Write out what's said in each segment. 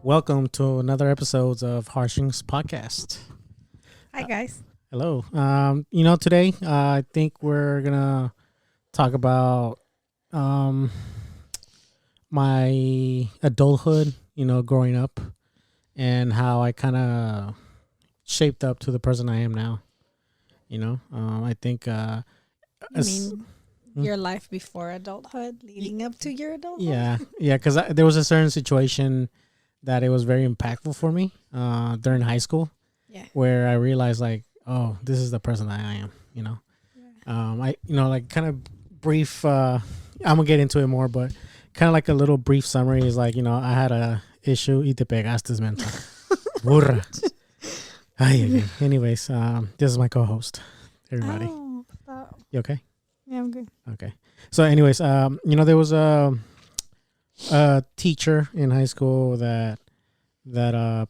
Welcome to another episode of Harshing's podcast. Hi, guys. Hello. Today I think we're gonna talk about um, my adulthood. Growing up and how I kind of shaped up to the person I am now. I think. You mean your life before adulthood, leading up to your adulthood? Yeah. Because there was a certain situation that it was very impactful for me during high school. Yeah. Where I realized oh, this is the person that I am. Yeah. Kind of brief. I'm gonna get into it more, but kind of like a little brief summary is I had a issue. Y te pegaste, mental. Burra. Anyways, this is my co-host. Everybody, Oh, stop. you okay? Yeah, I'm good. Okay. So, anyways, there was a teacher in high school that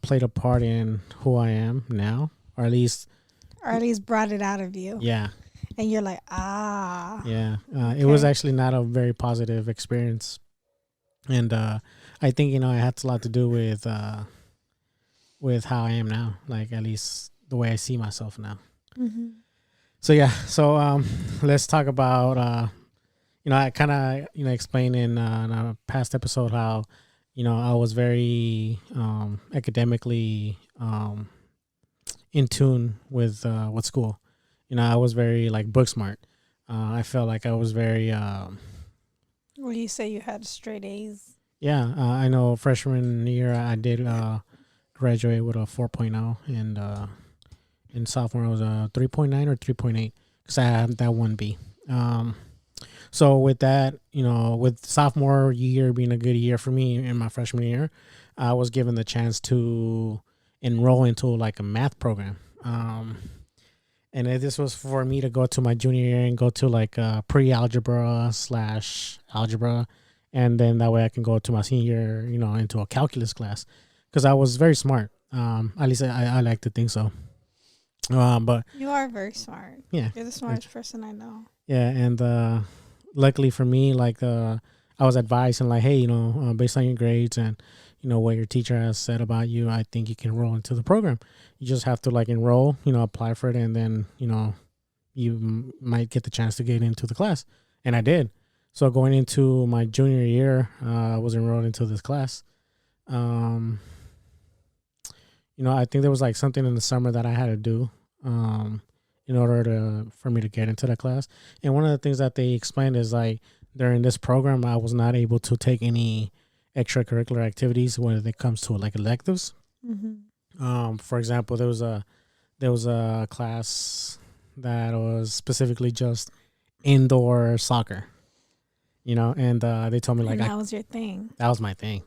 played a part in who I am now, or at least brought it out of you. Yeah. And you're like, ah. Yeah. Okay. It was actually not a very positive experience, and I think it has a lot to do with how I am now, like at least the way I see myself now. Mm-hmm. So yeah, let's talk about I kind of explained in a past episode how I was very academically in tune with school. I was very book smart. I felt like I was very Well, you say you had straight A's. yeah. I know freshman year I did graduate with a 4.0, and in sophomore it was a 3.9 or 3.8 because I had that 1B. So with that, with sophomore year being a good year for me in my freshman year, I was given the chance to enroll into a math program. And this was for me to go to my junior year and go to pre-algebra / algebra. And then that way I can go to my senior year, into a calculus class because I was very smart. At least I like to think so. But you are very smart. Yeah. You're the smartest person I know. Yeah. And, luckily for me, I was advised and hey, based on your grades and, what your teacher has said about you, I think you can enroll into the program. You just have to enroll, apply for it. And then, you might get the chance to get into the class. And I did. So going into my junior year, I was enrolled into this class. I think there was something in the summer that I had to do, in order for me to get into the class. And one of the things that they explained is during this program, I was not able to take any extracurricular activities when it comes to electives. Mm-hmm. For example, there was a class that was specifically just indoor soccer, and they told me that was your thing. That was my thing,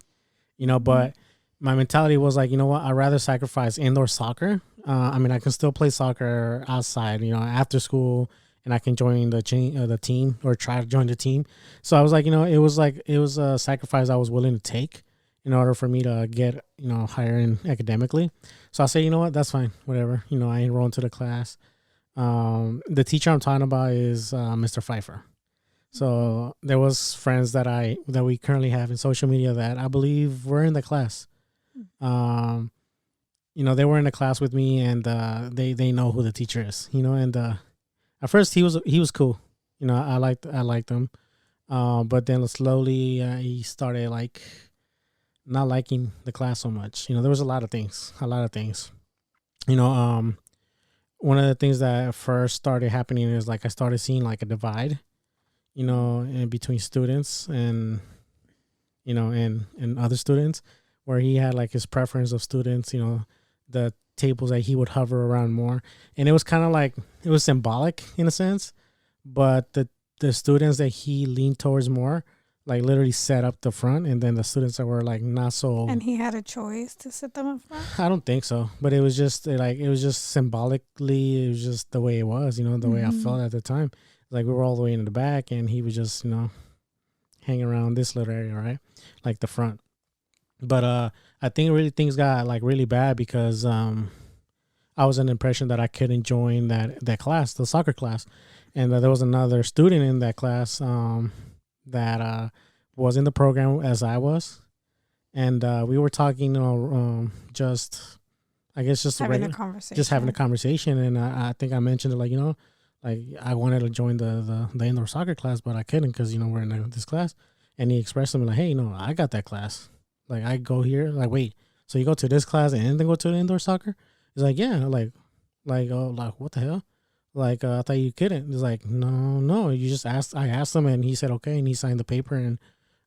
but my mentality was you know what, I'd rather sacrifice indoor soccer. I can still play soccer outside, after school, and I can join the team or try to join the team. So I was it was a sacrifice I was willing to take in order for me to get, higher in academically. So I say, you know what, that's fine, whatever. I enroll into the class. The teacher I'm talking about is Mr. Pfeiffer. So there was friends that we currently have in social media that I believe were in the class. They were in the class with me, and they know who the teacher is, and at first he was cool. I liked him. But then slowly he started not liking the class so much. There was a lot of things. One of the things that first started happening is I started seeing a divide, in between students and other students, where he had his preference of students, the tables that he would hover around more. And it was kind of it was symbolic in a sense, but the students that he leaned towards more, literally set up the front, and then the students that were not so. And he had a choice to sit them up front? I don't think so, but it was just it was just symbolically, it was just the way it was, the way I felt at the time. We were all the way in the back, and he was just, hanging around this little area, right? The front. But I think really things got really bad because I was under the impression that I couldn't join that class, the soccer class, and there was another student in that class that was in the program as I was, and we were talking, just I guess just having a just having a conversation. conversation, and I think I mentioned it, like, like I wanted to join the indoor soccer class, but I couldn't because we're in this class, and he expressed to me like, hey, I got that class, like I go here, like wait, so you go to this class and then go to the indoor soccer? He's like, yeah, oh, like what the hell? Like I thought you couldn't. He's like, no, no, you just asked. I asked him, and he said okay, and he signed the paper, and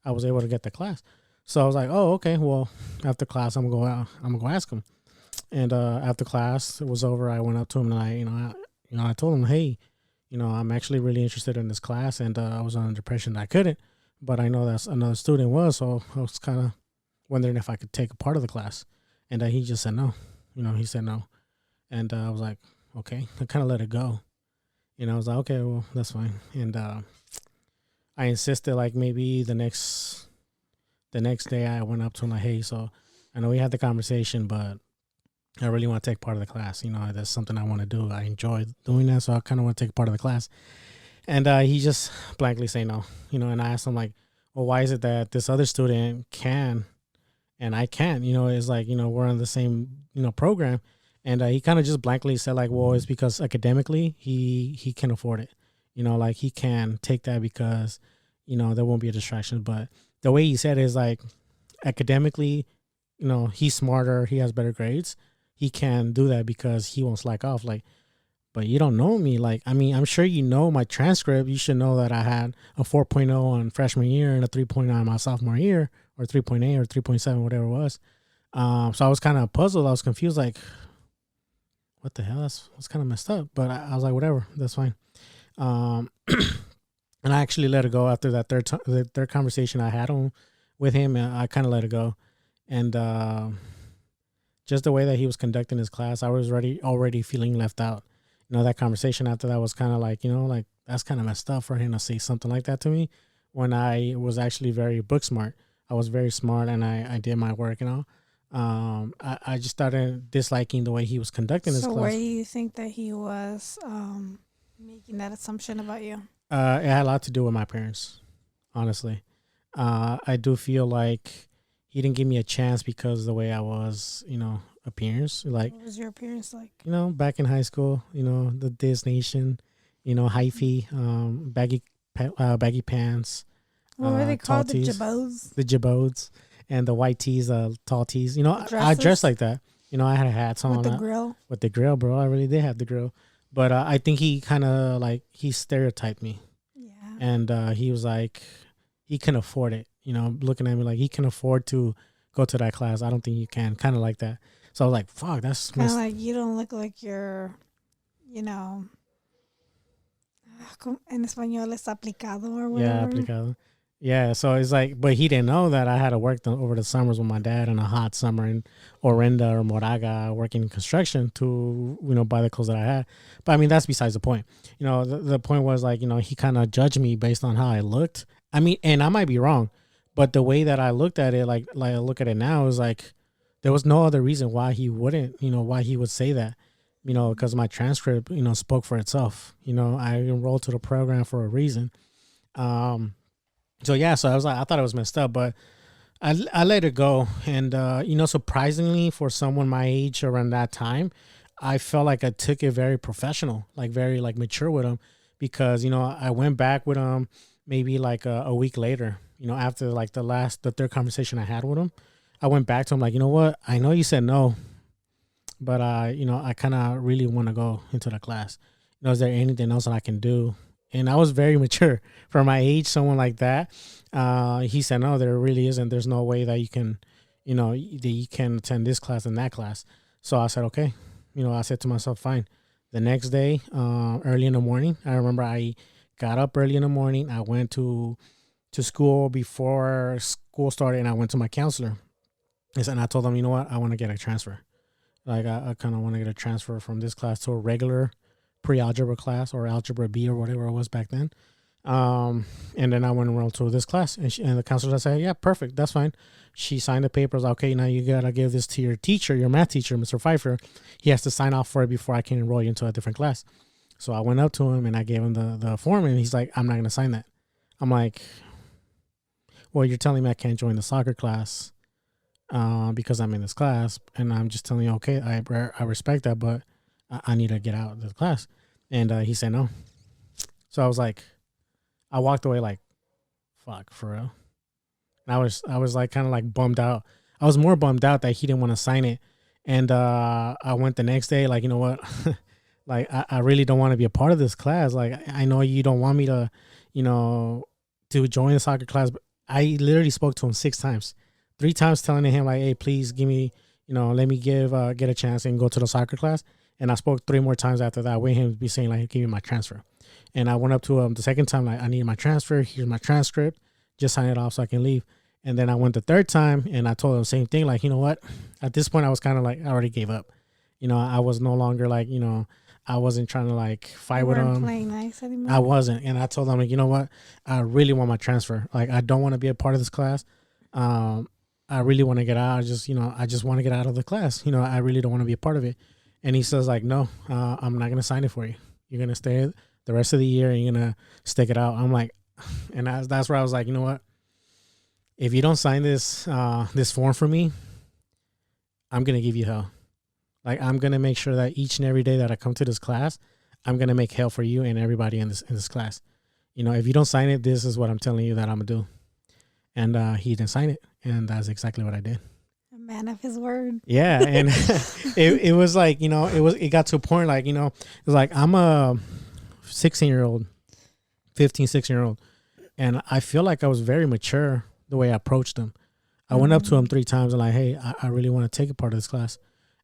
I was able to get the class. So I was like, oh, okay, well, after class, I'm gonna go ask him. And after class it was over, I went up to him and I told him, hey, I'm actually really interested in this class, and I was under the impression that I couldn't, but I know that another student was, so I was kind of wondering if I could take a part of the class, and he just said no. He said no, and I was like, okay, I kind of let it go. I was like, okay, well, that's fine, and I insisted, like maybe the next day I went up to him like, hey, so I know we had the conversation, but I really want to take part of the class. That's something I want to do. I enjoy doing that, so I kind of want to take part of the class. And he just blankly say no. And I asked him like, well, why is it that this other student can and I can't? It's like, we're on the same, program. And he kind of just blankly said like, well, it's because academically he can afford it. Like he can take that because, there won't be a distraction. But the way he said it is like, academically, he's smarter, he has better grades, he can do that because he won't slack off. Like, but you don't know me. Like, I mean, I'm sure my transcript. You should know that I had a 4.0 on freshman year and a 3.9 my sophomore year, or 3.8 or 3.7, whatever it was. So I was kind of puzzled. I was confused. Like, what the hell? That's kind of messed up. But I was like, whatever, that's fine. Um, and I actually let it go after that third conversation I had with him. I kind of let it go, and just the way that he was conducting his class, I was already feeling left out. That conversation after that was kind of like, like that's kind of messed up for him to say something like that to me when I was actually very book smart. I was very smart, and I did my work. I just started disliking the way he was conducting his So class. where do you think that he was making that assumption about you? It had a lot to do with my parents, honestly. I do feel like he didn't give me a chance because of the way I was, appearance. Like, What was your appearance like? back in high school, the Diz Nation, hyphy, baggy pants, What were they tall called? The tees, jabos? the jabots, and the white tees, tall tees. The I dressed dresses? like that. I had hats With on, the grill? with the grill, bro. I really did have the grill, but I think he kind of like he stereotyped me, Yeah. and he was like, he can afford it. Looking at me like he can afford to go to that class. I don't think you can. Kind of like that. So I was like, fuck, that's Kind of like you don't look like you're, you know, en español es aplicado or yeah, whatever. aplicado. Yeah, so it's like, but he didn't know that I had to work over the summers with my dad in a hot summer in Orinda or Moraga, working in construction to, buy the clothes that I had. But I mean, that's besides the point. The point was like, he kind of judged me based on how I looked. I mean, and I might be wrong, but the way that I looked at it, like I look at it now, is like there was no other reason why he wouldn't, why he would say that, because my transcript, spoke for itself. I enrolled to the program for a reason. So yeah, so I was like, I thought it was messed up, but I let it go, and surprisingly for someone my age around that time, I felt like I took it very professional, like very like mature with him, because I went back with him maybe like a week later, after like the third conversation I had with him, I went back to him like, what, I know you said no, but I kind of really want to go into the class. Is there anything else that I can do? And I was very mature for my age. Someone like that, he said, no, there really isn't. There's no way that you can, that you can attend this class and that class. So I said, okay. I said to myself, fine. The next day, early in the morning, I remember I got up early in the morning. I went to school before school started, and I went to my counselor. And I told them, you know what, I want to get a transfer. Like I kind of want to get a transfer from this class to a regular pre-algebra class, or algebra B, or whatever it was back then. And then I went and enrolled to this class, and the counselor said, yeah, perfect, that's fine. She signed the papers. Okay, now you gotta give this to your teacher, your math teacher, Mr. Pfeiffer. He has to sign off for it before I can enroll you into a different class. So I went up to him and I gave him the form, and he's like, I'm not gonna sign that. I'm like, well, you're telling me I can't join the soccer class, because I'm in this class, and I'm just telling you, okay, I respect that, but I need to get out of the class. And he said no. So I was like, I walked away like, fuck, for real. And I was like kind of like bummed out. I was more bummed out that he didn't want to sign it. And I went the next day, like, you know what? Like, I really don't want to be a part of this class. Like, I know you don't want me to, you know, to join the soccer class, but I literally spoke to him 6 times, 3 times telling him like, hey, please give me, you know, let me get a chance and go to the soccer class. And I spoke 3 more times after that with him be saying like, give me my transfer. And I went up to him the second time, like, I need my transfer. Here's my transcript. Just sign it off so I can leave. And then I went the third time and I told him the same thing. Like, you know what? At this point, I was kind of like, I already gave up. You know, I was no longer like, you know, I wasn't trying to like fight with him. Playing nice anymore. I wasn't. And I told him, like, you know what? I really want my transfer. Like, I don't want to be a part of this class. I really want to get out. I just want to get out of the class. You know, I really don't want to be a part of it. And he says like, no, I'm not going to sign it for you. You're going to stay the rest of the year and you're going to stick it out. I'm like, and that's where I was like, you know what? If you don't sign this form for me, I'm going to give you hell. Like, I'm going to make sure that each and every day that I come to this class, I'm going to make hell for you and everybody in this class. You know, if you don't sign it, this is what I'm telling you that I'm going to do. And he didn't sign it. And that's exactly what I did. A man of his word. Yeah. And it was like, you know, it got to a point like, you know, it was like, I'm a 16-year-old, 16-year-old. And I feel like I was very mature the way I approached him. I went up to him 3 times and like, hey, I really want to take a part of this class.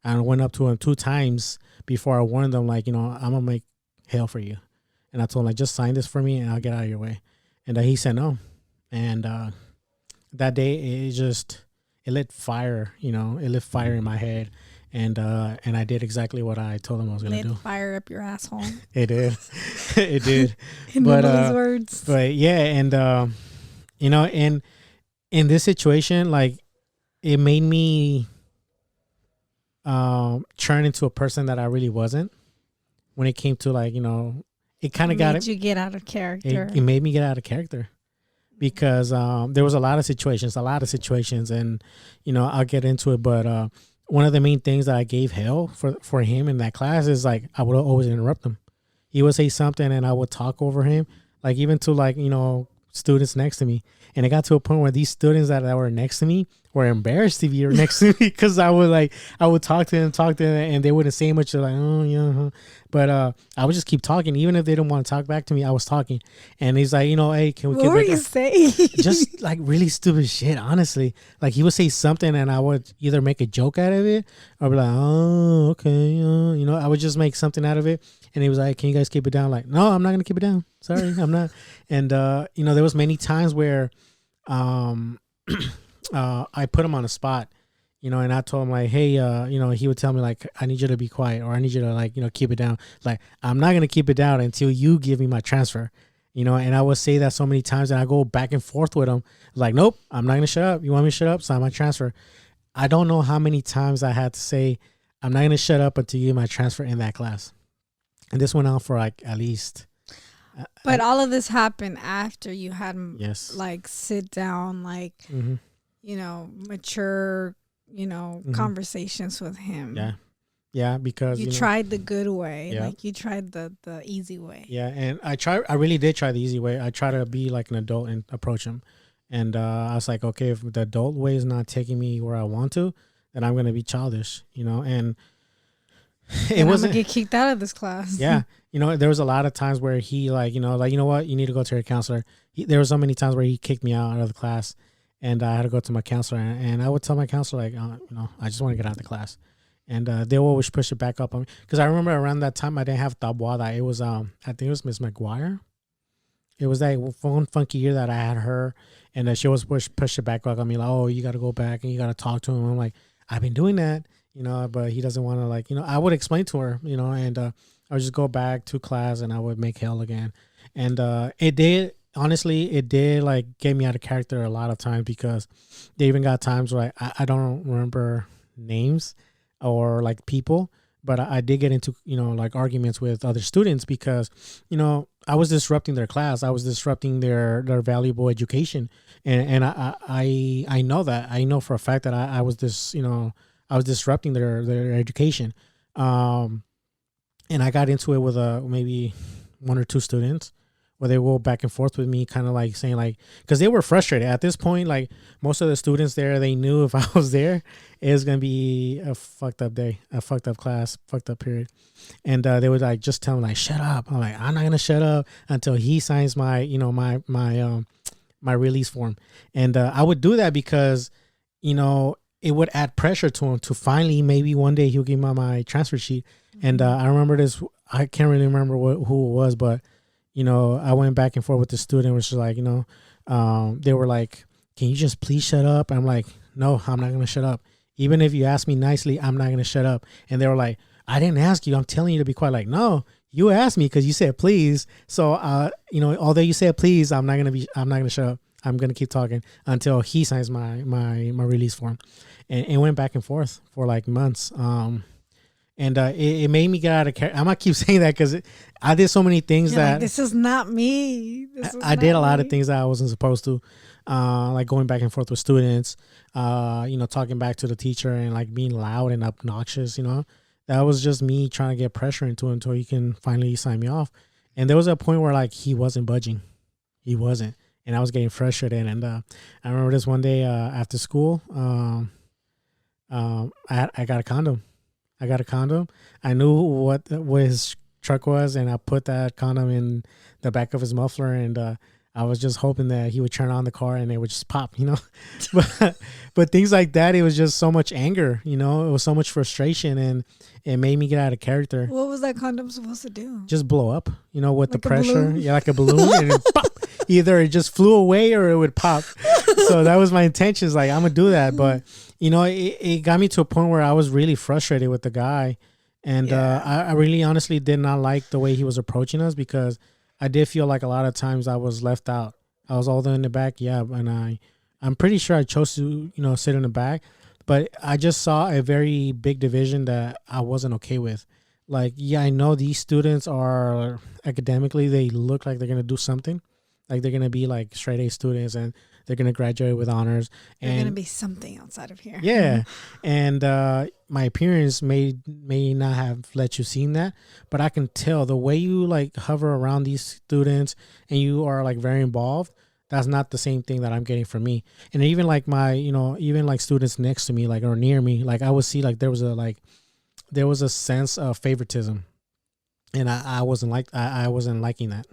And I went up to him 2 times before I warned them, like, you know, I'm going to make hell for you. And I told him, like, just sign this for me and I'll get out of your way. And he said no. And that day, it lit fire, you know, it lit fire in my head. And I did exactly what I told him I was going to do. Lit fire up your asshole. It did. It did. In those words. But yeah, and, you know, in this situation, like, it made me turn into a person that I really wasn't when it came to, like, you know, it kind of got it. You get out of character. It made me get out of character because there was a lot of situations, and, you know, I'll get into it. But one of the main things that I gave hell for him in that class is like, I would always interrupt him. He would say something and I would talk over him, like even to, like, you know, students next to me. And it got to a point where these students that were next to me were embarrassed to be next to me because I would talk to them, and they wouldn't say much. They're like, oh yeah, but I would just keep talking, even if they didn't want to talk back to me. I was talking, and he's like, you know, hey, can we? What were you saying? Just like really stupid shit, honestly. Like, he would say something, and I would either make a joke out of it, or be like, oh, okay, you know, I would just make something out of it. And he was like, can you guys keep it down? Like, no, I'm not gonna keep it down. Sorry, I'm not. And you know, there was many times where I put him on a spot, you know, and I told him like, hey, you know, he would tell me like, I need you to be quiet, or I need you to, like, you know, keep it down. Like, I'm not going to keep it down until you give me my transfer, you know. And I would say that so many times, and I go back and forth with him like, nope, I'm not going to shut up. You want me to shut up? Sign my transfer. I don't know how many times I had to say, I'm not going to shut up until you give my transfer in that class. And this went on for like at least. But all of this happened after you had like sit down, like, you know, mature, you know, conversations with him. Yeah. Yeah, because you tried the good way. Yeah. Like, you tried the easy way. Yeah, and I really did try the easy way. I try to be like an adult and approach him. And I was like, okay, if the adult way is not taking me where I want to, then I'm going to be childish, you know. And it wasn't get kicked out of this class. Yeah. You know, there was a lot of times where he like, you know what, you need to go to your counselor. There were so many times where he kicked me out of the class, and I had to go to my counselor, and I would tell my counselor like, you know, I just want to get out of the class. And they will always push it back up on me. Because I remember around that time I didn't have Tabuada. It was I think it was Miss McGuire. It was that one funky year that I had her, and she was push it back up on me like, oh, you got to go back and you got to talk to him. I'm like, I've been doing that, you know, but he doesn't want to, like, you know. I would explain to her, you know, and I would just go back to class and I would make hell again. And it did, honestly, like get me out of character a lot of times, because they even got times where I don't remember names or like people, but I did get into, like arguments with other students because, I was disrupting their class. I was disrupting their valuable education. And I know that. I know for a fact that I was I was disrupting their education. And I got into it with maybe one or two students where they go back and forth with me, kind of like saying like, because they were frustrated at this point. Like most of the students there, they knew if I was there, it was gonna be a fucked up day, a fucked up class, fucked up period. And they would like just tell me like, shut up. I'm like, I'm not gonna shut up until he signs my my release form. And I would do that because it would add pressure to him to finally, maybe one day he'll give me my transfer sheet. And I remember this. I can't really remember who it was, but I went back and forth with the student, which is like, they were like, can you just please shut up? I'm like, no, I'm not going to shut up. Even if you ask me nicely, I'm not going to shut up. And they were like, I didn't ask you. I'm telling you to be quiet. Like, no, you asked me because you said please. So, although you said please, I'm not going to shut up. I'm going to keep talking until he signs my release form. And went back and forth for like months. And it made me get out of character. I'm gonna keep saying that because I did so many things that like, this is not me. I did a lot of things that I wasn't supposed to, like going back and forth with students, talking back to the teacher and like being loud and obnoxious. That was just me trying to get pressure into him until he can finally sign me off. And there was a point where like he wasn't budging, and I was getting frustrated. And I remember this one day after school, I got a condom. I knew what his truck was, and I put that condom in the back of his muffler, and I was just hoping that he would turn on the car and it would just pop, but things like that, it was just so much anger, it was so much frustration, and it made me get out of character. What was that condom supposed to do? Just blow up, with like the pressure. Yeah, like a balloon. And it pop. Either it just flew away or it would pop. So that was my intentions. Like, I'm going to do that. But, it got me to a point where I was really frustrated with the guy. And I really honestly did not like the way he was approaching us, because I did feel like a lot of times I was left out. I was all the way in the back. Yeah. And I'm pretty sure I chose to, sit in the back. But I just saw a very big division that I wasn't okay with. Like, yeah, I know these students are academically, they look like they're going to do something. Like they're going to be like straight A students and they're going to graduate with honors. They're going to be something outside of here. Yeah. And my appearance may not have let you see that, but I can tell the way you like hover around these students and you are like very involved. That's not the same thing that I'm getting from me. And even like my, even like students next to me, like, or near me, like I would see like there was a sense of favoritism, and I wasn't liking that.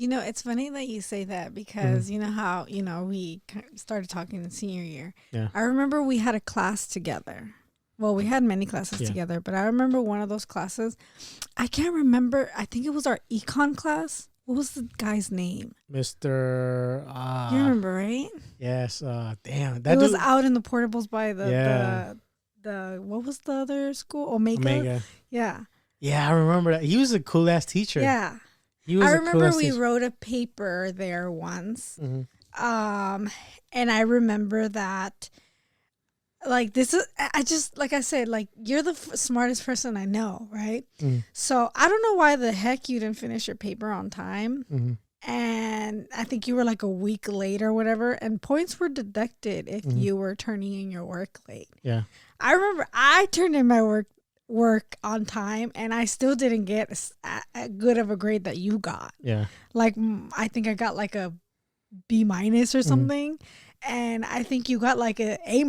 It's funny that you say that, because you know how, we started talking in senior year. Yeah. I remember we had a class together. Well, we had many classes together, but I remember one of those classes. I can't remember. I think it was our econ class. What was the guy's name? Mr. You remember, right? Yes. Damn. It was out in the portables by the what was the other school? Omega. Yeah. Yeah, I remember that. He was a cool ass teacher. Yeah. I remember we wrote a paper there once. Mm-hmm. And I remember that, like, this is, I just, like I said, like, you're the smartest person I know, right? Mm. So I don't know why the heck you didn't finish your paper on time. Mm-hmm. And I think you were like a week late or whatever. And points were deducted if you were turning in your work late. Yeah. I remember I turned in my work on time, and I still didn't get a good of a grade that you got. Yeah. Like, I think I got like a B- or something. And I think you got like a A-.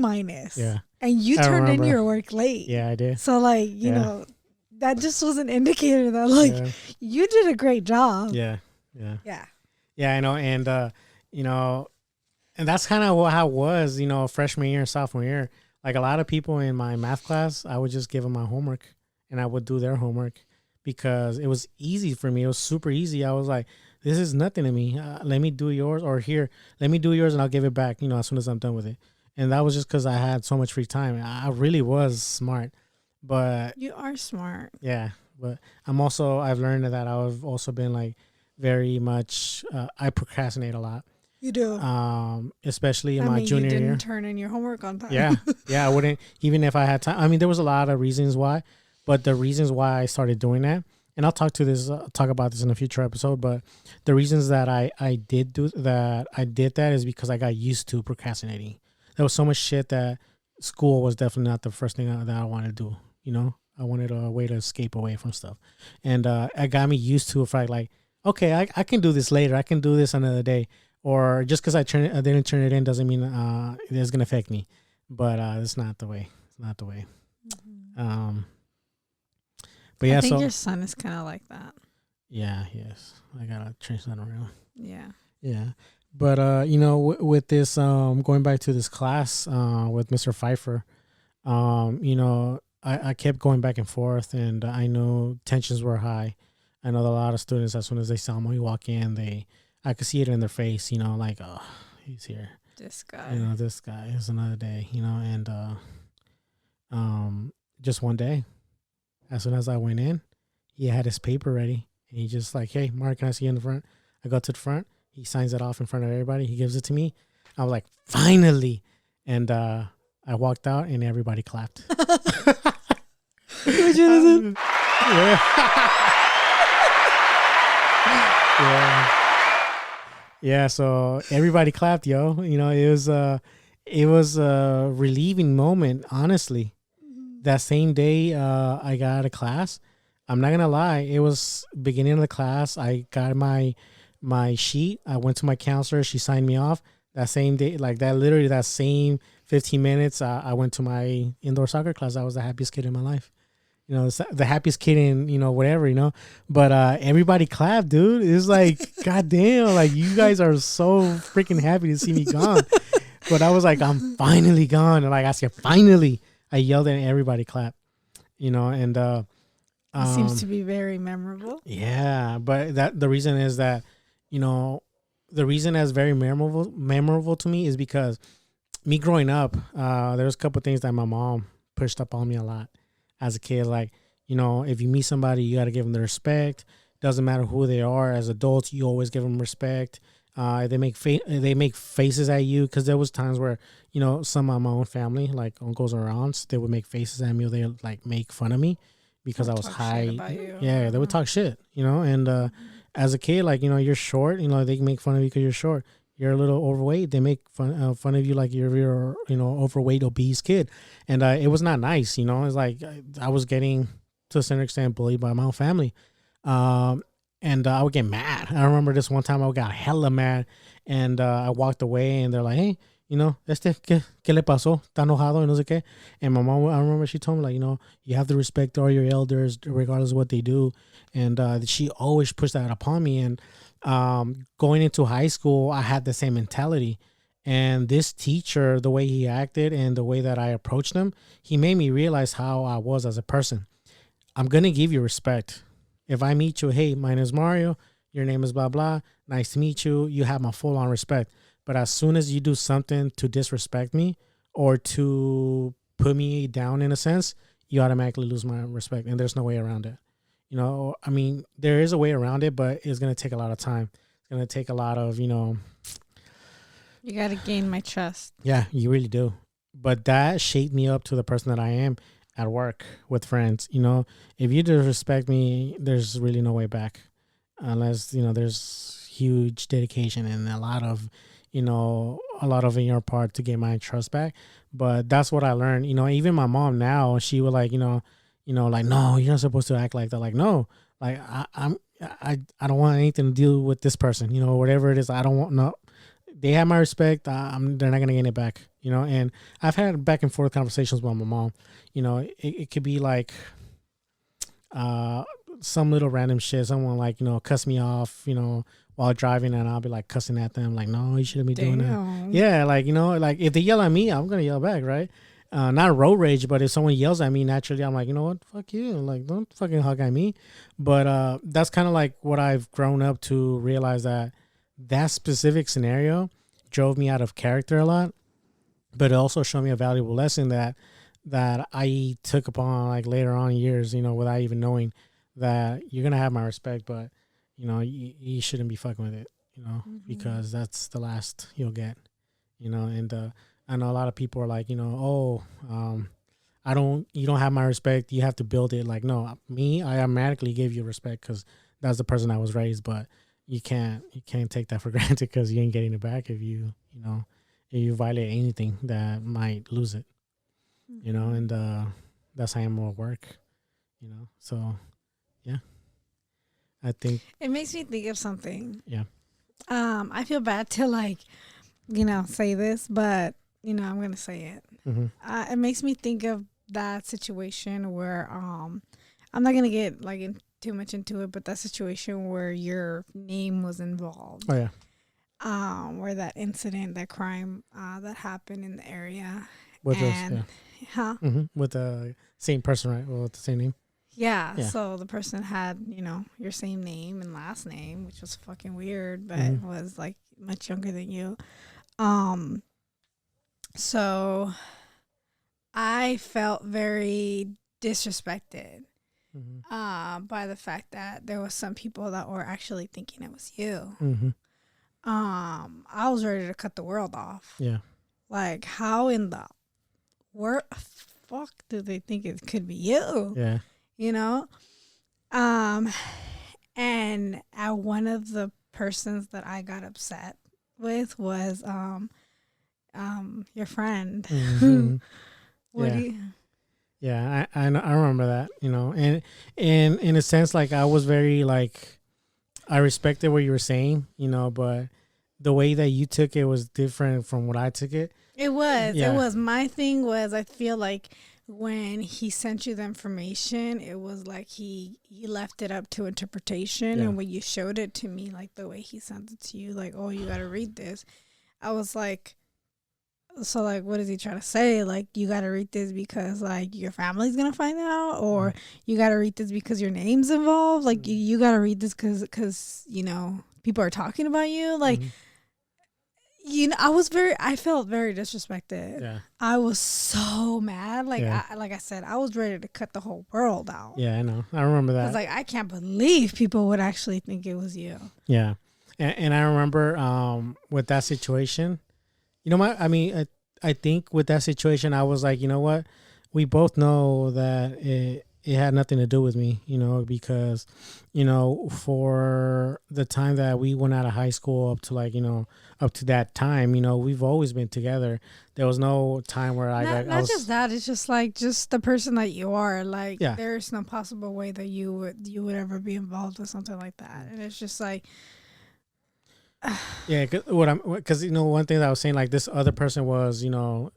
Yeah. And you turned in your work late. Yeah, I did. So like, you know, that just was an indicator that like you did a great job. Yeah. Yeah. Yeah. Yeah, I know. And and that's kind of how it was, freshman year and sophomore year. Like a lot of people in my math class, I would just give them my homework and I would do their homework because it was easy for me. It was super easy. I was like, this is nothing to me. Let me do yours, or here, let me do yours and I'll give it back, as soon as I'm done with it. And that was just because I had so much free time. I really was smart, but you are smart. Yeah. But I've learned that I've also been like very much, I procrastinate a lot. You do. Especially in my junior year. You didn't turn in your homework on time. Yeah. Yeah. I wouldn't, even if I had time. I mean, there was a lot of reasons why, But the reasons why I started doing that, and I'll talk about this in a future episode. But the reasons that I did that is because I got used to procrastinating. There was so much shit that school was definitely not the first thing that I wanted to do. You know, I wanted a way to escape away from stuff, and it got me used to a fact like, okay, I can do this later. I can do this another day, or just because I didn't turn it in doesn't mean it's gonna affect me. But it's not the way. It's not the way. Mm-hmm. But yeah, I think your son is kind of like that. Yeah, yes. I gotta change that around. Yeah. Yeah. But with this going back to this class with Mr. Pfeiffer, I kept going back and forth, and I know tensions were high. I know that a lot of students, as soon as they saw me walk in, I could see it in their face, like, oh, he's here. This guy. This guy is another day, and just one day, as soon as I went in, he had his paper ready, and he just like, hey, Mark, can I see you in the front? I go to the front. He signs it off in front of everybody. He gives it to me. I was like, finally. And I walked out, and everybody clapped. Which one is it? Yeah. So everybody clapped, yo. It was a relieving moment, honestly. That same day, I got out of class. I'm not gonna lie. It was beginning of the class. I got my sheet. I went to my counselor. She signed me off. That same day, like that, literally that same 15 minutes, I went to my indoor soccer class. I was the happiest kid in my life. The happiest kid in, whatever. But everybody clapped, dude. It's like, goddamn, like you guys are so freaking happy to see me gone. But I was like, I'm finally gone. And like I said, finally, I yelled and everybody clapped, and it seems to be very memorable. Yeah, but the reason is that, the reason that's very memorable to me is because me growing up, there's a couple things that my mom pushed up on me a lot as a kid. Like, if you meet somebody, you got to give them the respect. Doesn't matter who they are. As adults, you always give them respect. They make faces at you, because there was times where, some of my own family, like uncles or aunts, they would make faces at me, or they like make fun of me because I was high. Yeah, they would talk shit, and as a kid, like, you're short, they can make fun of you because you're short. You're a little overweight, they make fun of you like you're overweight, obese kid. And it was not nice. It's like I was getting, to a certain extent, bullied by my own family. And I would get mad. I remember this one time I got hella mad, and I walked away, and they're like, hey, ¿qué le pasó? ¿Está enojado? Y no sé qué. And my mom, I remember she told me, like, you have to respect all your elders regardless of what they do. And she always pushed that upon me. And going into high school, I had the same mentality. And this teacher, the way he acted and the way that I approached him, he made me realize how I was as a person. I'm going to give you respect. If I meet you, hey, my name is Mario, your name is blah, blah, nice to meet you, you have my full on respect. But as soon as you do something to disrespect me or to put me down in a sense, you automatically lose my respect. And there's no way around it. I mean, there is a way around it, but it's going to take a lot of time. It's going to take a lot of, You got to gain my trust. Yeah, you really do. But that shaped me up to the person that I am at work with friends. If you disrespect me, there's really no way back, unless there's huge dedication and a lot of in your part to get my trust back. But that's what I learned. Even my mom now, she would like like, no, you're not supposed to act like that. Like, no, like I don't want anything to deal with this person. Whatever it is, I don't want no. They have my respect. They're not gonna get it back. And I've had back and forth conversations with my mom. It could be like some little random shit. Someone like cuss me off, while driving, and I'll be like cussing at them, like, no, you shouldn't be doing that. Yeah, like like if they yell at me, I'm gonna yell back, right? Not road rage, but if someone yells at me, naturally, I'm like, you know what, fuck you, like, don't fucking hug at me. But that's kind of like what I've grown up to realize, that specific scenario drove me out of character a lot, but it also showed me a valuable lesson that I took upon like later on in years, without even knowing that you're gonna have my respect, but you shouldn't be fucking with it, because that's the last you'll get, and I know a lot of people are like, you don't have my respect. You have to build it. Like, no, me, I automatically give you respect because that's the person I was raised. But you can't take that for granted because you ain't getting it back if if you violate anything that might lose it, and that's how I'm gonna work, So, yeah, I think it makes me think of something. Yeah. I feel bad to say this, but I'm gonna say it. It makes me think of that situation where I'm not gonna get too much into it, but that situation where your name was involved. Oh yeah. Where that incident, that crime, that happened in the area. With with the same person, right? Well, with the same name. Yeah. So the person had, your same name and last name, which was fucking weird, but was much younger than you. So I felt very disrespected by the fact that there was some people that were actually thinking it was you. I was ready to cut the world off. Yeah. Like, how in the fuck do they think it could be you? Yeah. And one of the persons that I got upset with was your friend. What do you? Yeah, I remember that, and in a sense, I was very I respected what you were saying, but the way that you took it was different from what I took it. It was. My thing was, I feel like when he sent you the information, it was like he left it up to interpretation. Yeah. And when you showed it to me, the way he sent it to you, oh, you got to read this. I was like, so what is he trying to say? You got to read this because your family's going to find out, or you got to read this because your name's involved. You got to read this because people are talking about you. I felt very disrespected. Yeah. I was so mad. I said, I was ready to cut the whole world out. Yeah, I know. I remember that. I was I can't believe people would actually think it was you. Yeah. And I remember with that situation, I think with that situation, I was like, you know what? We both know that it had nothing to do with me, because, for the time that we went out of high school up to up to that time, we've always been together. There was no time where not just that. It's just just the person that you are. There's no possible way that you would ever be involved with something like that. And it's just yeah, because one thing that I was saying, this other person was in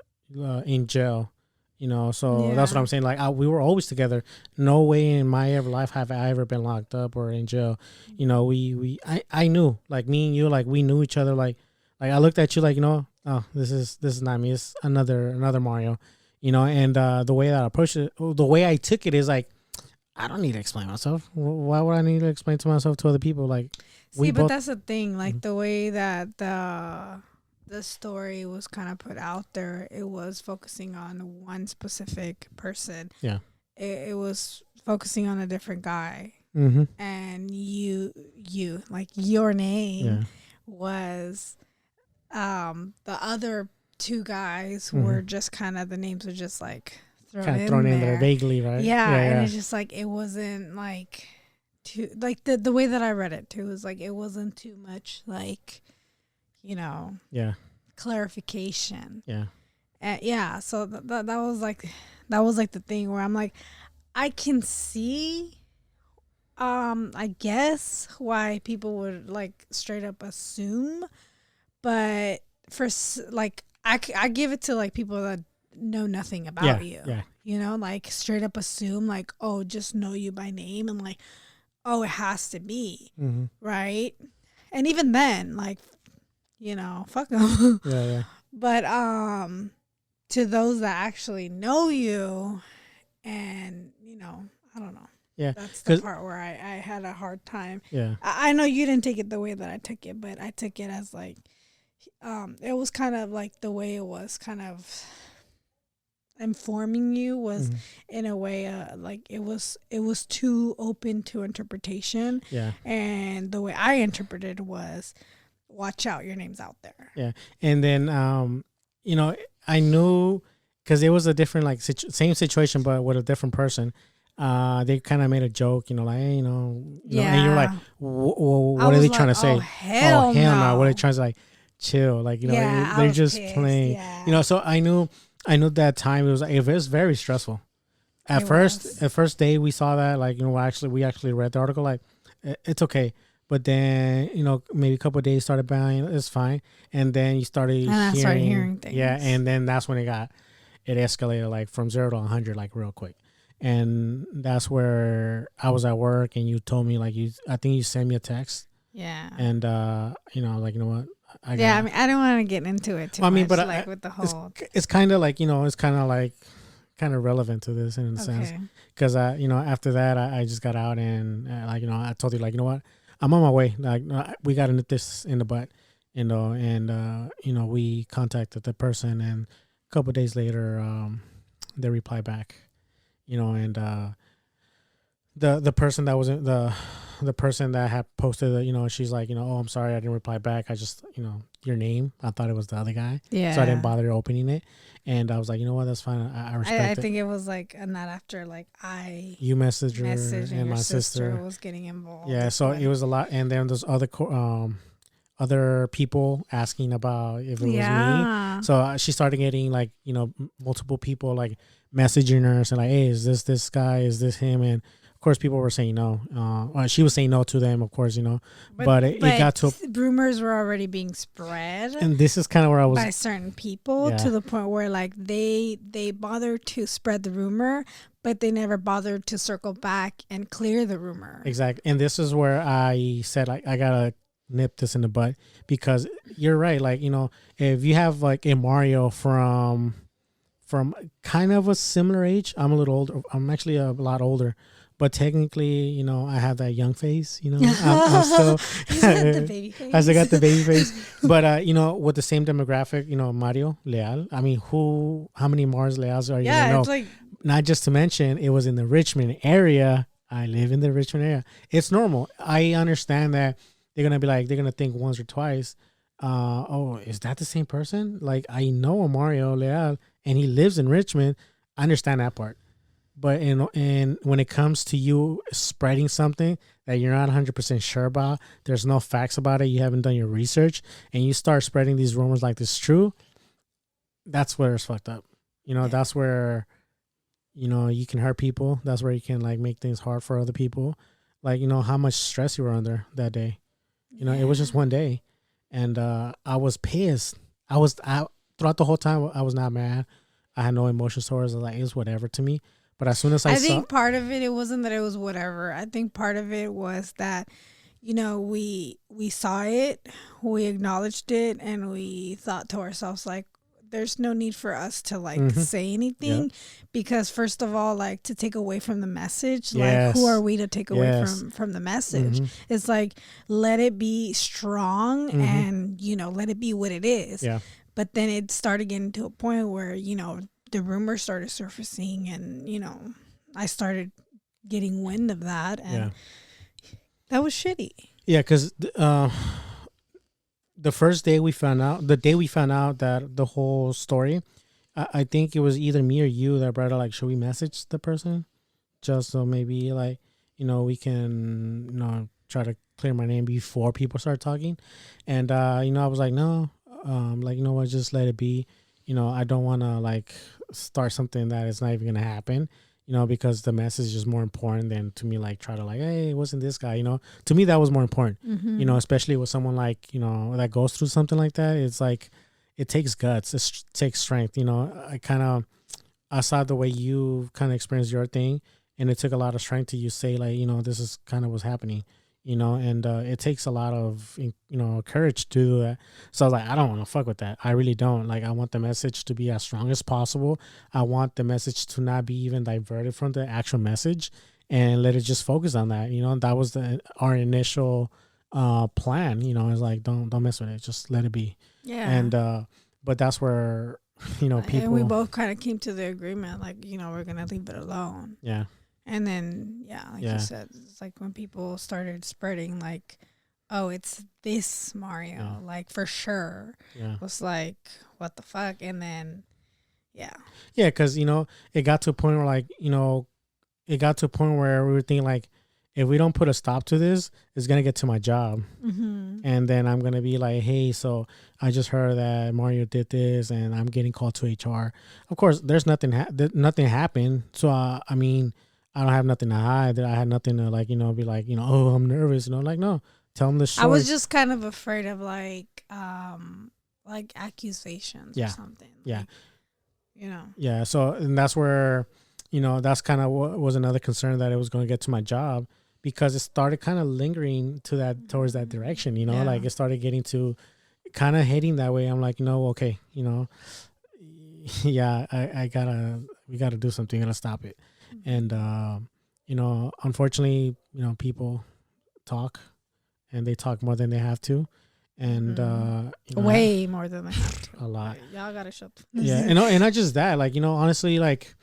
jail, so that's what I'm saying. We were always together. No way in my life have I ever been locked up or in jail. I knew, me and you, we knew each other. I looked at you oh, this is not me. It's another Mario, and the way that I approached it, the way I took it is I don't need to explain myself. Why would I need to explain to myself to other people? But that's the thing. The way that the story was kind of put out there, it was focusing on one specific person. Yeah, it was focusing on a different guy, and you your name was the other two guys were just kind of, the names were just thrown in there vaguely, right? Yeah, and it's just it wasn't too the way that I read it too was it wasn't too much clarification. Yeah. So that was the thing where I'm I can see I guess why people would straight up assume, but for I give it to people that know nothing about you. Yeah. Straight up assume oh, just know you by name and oh, it has to be right. And even then fuck them. Yeah. But to those that actually know you, and I don't know. Yeah, that's the part where I had a hard time. Yeah, I know you didn't take it the way that I took it, but I took it as it was kind of the way it was kind of informing you was in a way it was too open to interpretation. Yeah, and the way I interpreted was, watch out, your name's out there. Yeah, and then I knew because it was a different like same situation but with a different person. They kind of made a joke, like, hey, and you're like, what are they trying to say? Hell no! What are they no. trying to like, chill? Like, I they're was just pissed. playing. Yeah. So I knew that time it was very stressful. At first day we saw that, like, we actually read the article, like, it's okay. But then, maybe a couple of days started buying, it's fine. And then you started hearing things. Yeah, and then that's when it escalated, like, from 0 to 100, like, real quick. And that's where I was at work, and you told me, like, I think you sent me a text. Yeah. And, like, you know what? I don't want to get into it too much, but like, with the whole... It's kind of like, it's kind of like, kind of relevant to this in a sense. Because, after that, I just got out and, like, I told you, like, you know what? I'm on my way. Like, we got to nip this in the butt, and we contacted the person, and a couple of days later, they replied back, and the person that wasn't the person that had posted it, she's like, oh, I'm sorry, I didn't reply back. I just, your name, I thought it was the other guy. Yeah. So I didn't bother opening it. And I was like, you know what, that's fine. I respect it. I think it was like not after, like, you messaged her and my sister was getting involved. Yeah, so it was a lot. And then there's other people asking about if it was me. So she started getting, like, multiple people, like, messaging her and saying, like, hey, is this guy? Is this him? And of course, people were saying no. She was saying no to them, of course, But it got to rumors were already being spread, and this is kind of where I was by certain people, to the point where, like, they bothered to spread the rumor, but they never bothered to circle back and clear the rumor. Exactly, and this is where I said, like, I gotta nip this in the butt, because you're right. Like, if you have, like, a Mario from kind of a similar age, I'm a little older. I'm actually a lot older. But technically, I have that young face, I'm still the baby face. I still got the baby face. But, with the same demographic, Mario Leal. I mean, how many Mars Leals are you going to know? It's like... Not just to mention, it was in the Richmond area. I live in the Richmond area. It's normal. I understand that they're going to think once or twice, oh, is that the same person? Like, I know a Mario Leal, and he lives in Richmond. I understand that part. But and when it comes to you spreading something that you're not 100% sure about, there's no facts about it, you haven't done your research, and you start spreading these rumors like this is true, that's where it's fucked up. That's where, you can hurt people. That's where you can, like, make things hard for other people. Like, how much stress you were under that day. It was just one day. And I was pissed. Throughout the whole time, I was not mad. I had no emotions towards it. Like, it was whatever to me. But as soon as I think part of it wasn't that it was whatever. I think part of it was that, we saw it, we acknowledged it, and we thought to ourselves, like, there's no need for us to, like, say anything, because first of all, like, to take away from the message, like, who are we to take away from the message? It's like, let it be strong and, let it be what it is. Yeah. But then it started getting to a point where, the rumors started surfacing, and I started getting wind of that, and that was shitty. Yeah, because the day we found out that the whole story, I think it was either me or you that brought it, like, should we message the person just so maybe, like, we can try to clear my name before people start talking. And I was like, no, like, what, just let it be. I don't want to, like, start something that is not even going to happen, because the message is more important than to me, like, try to, like, hey, it wasn't this guy, to me, that was more important, especially with someone like, that goes through something like that. It's like, it takes guts. It takes strength. I saw the way you kind of experienced your thing, and it took a lot of strength to you say, like, this is kind of what's happening. And it takes a lot of, courage to do that. So I was like, I don't want to fuck with that. I really don't. Like, I want the message to be as strong as possible. I want the message to not be even diverted from the actual message, and let it just focus on that. That was our initial plan. It's like, don't mess with it. Just let it be. Yeah. And, but that's where, people. And we both kind of came to the agreement, like, we're going to leave it alone. Yeah. And then, like you said, it's like when people started spreading, like, oh, it's this Mario, like, for sure. Yeah. It was like, what the fuck? And then, Yeah. Yeah, because, it got to a point where, like, it got to a point where we were thinking, like, if we don't put a stop to this, it's going to get to my job. Mm-hmm. And then I'm going to be like, hey, so I just heard that Mario did this and I'm getting called to HR. Of course, there's nothing happened. So, I mean, I don't have nothing to hide. I had nothing to, like, be like, oh, I'm nervous. Like, no, tell them the story. I was just kind of afraid of, like accusations or something. Yeah. Like, Yeah. So, and that's where, that's kind of what was another concern, that it was going to get to my job, because it started kind of lingering towards that direction, like it started getting to kind of heading that way. I'm like, okay, yeah, we gotta do something, gotta stop it. And, unfortunately, people talk, and they talk more than they have to. And way more than they have to. A lot. Y'all gotta shut. Yeah, and not just that, like, honestly, like,